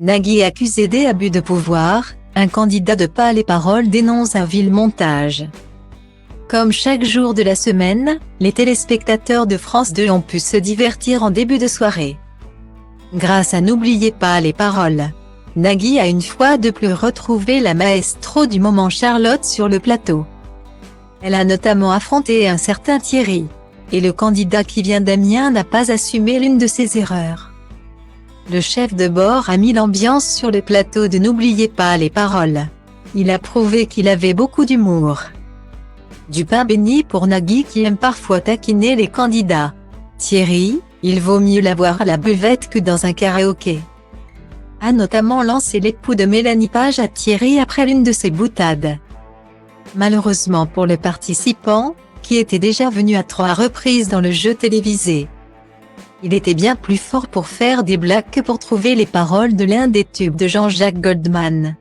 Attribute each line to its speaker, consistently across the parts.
Speaker 1: Nagui accusé d'abus de pouvoir, un candidat de Pas les Paroles dénonce un vil montage. Comme chaque jour de la semaine, les téléspectateurs de France 2 ont pu se divertir en début de soirée. Grâce à N'oubliez pas les paroles, Nagui a une fois de plus retrouvé la maestro du moment Charlotte sur le plateau. Elle a notamment affronté un certain Thierry. Et le candidat qui vient d'Amiens n'a pas assumé l'une de ses erreurs. Le chef de bord a mis l'ambiance sur le plateau de N'oubliez pas les paroles. Il a prouvé qu'il avait beaucoup d'humour. Du pain béni pour Nagui qui aime parfois taquiner les candidats. Thierry, il vaut mieux l'avoir à la buvette que dans un karaoké. A notamment lancé l'époux de Mélanie Page à Thierry après l'une de ses boutades. Malheureusement pour le participant, qui était déjà venu à 3 reprises dans le jeu télévisé. Il était bien plus fort pour faire des blagues que pour trouver les paroles de l'un des tubes de Jean-Jacques Goldman.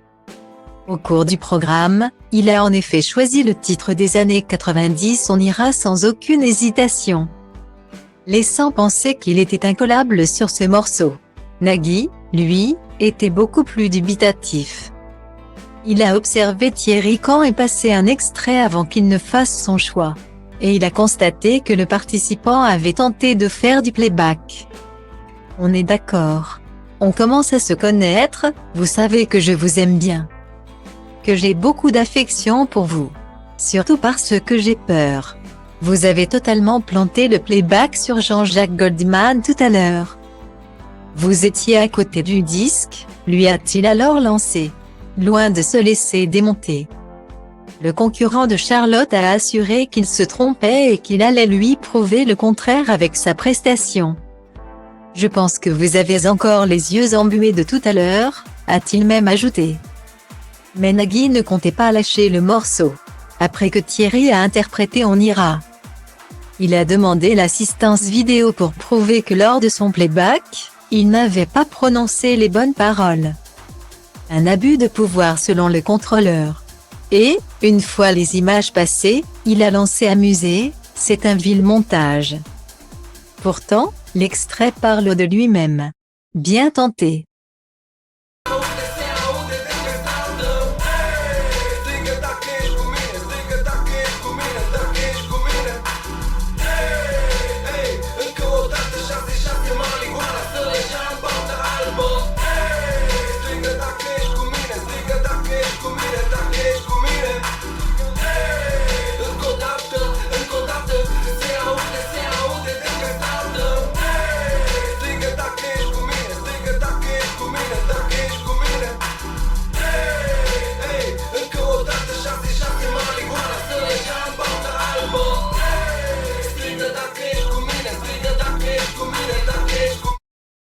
Speaker 1: Au cours du programme, il a en effet choisi le titre des années 90 On ira sans aucune hésitation, laissant penser qu'il était incollable sur ce morceau. Nagui, lui, était beaucoup plus dubitatif. Il a observé Thierry quand est passé un extrait avant qu'il ne fasse son choix. Et il a constaté que le participant avait tenté de faire du playback. On est d'accord. On commence à se connaître, vous savez que je vous aime bien. Que j'ai beaucoup d'affection pour vous. Surtout parce que j'ai peur. Vous avez totalement planté le playback sur Jean-Jacques Goldman tout à l'heure. Vous étiez à côté du disque, lui a-t-il alors lancé. Loin de se laisser démonter. Le concurrent de Charlotte a assuré qu'il se trompait et qu'il allait lui prouver le contraire avec sa prestation. Je pense que vous avez encore les yeux embués de tout à l'heure, a-t-il même ajouté. Mais Nagui ne comptait pas lâcher le morceau. Après que Thierry a interprété On ira. Il a demandé l'assistance vidéo pour prouver que lors de son playback, il n'avait pas prononcé les bonnes paroles. Un abus de pouvoir selon le contrôleur. Et, une fois les images passées, il a lancé amusé, c'est un vil montage. Pourtant, l'extrait parle de lui-même. Bien tenté.